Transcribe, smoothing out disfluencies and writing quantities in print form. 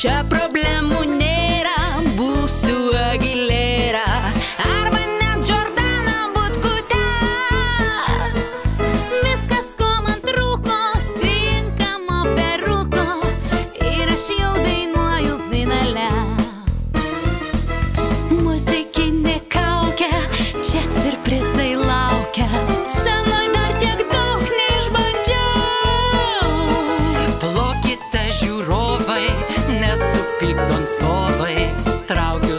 Čia problemų nėra, būsiu Agilera arba net Jordana Butkute. Viskas, ko man trūko, tinkamo peruko, ir aš jau dainuoju finale. Muzikinė kaukė, čia siurprizai laukia, scenoj dar tiek daug neišbandžiau. Plokite žiūrovai, nesupykdom skovai, traukiu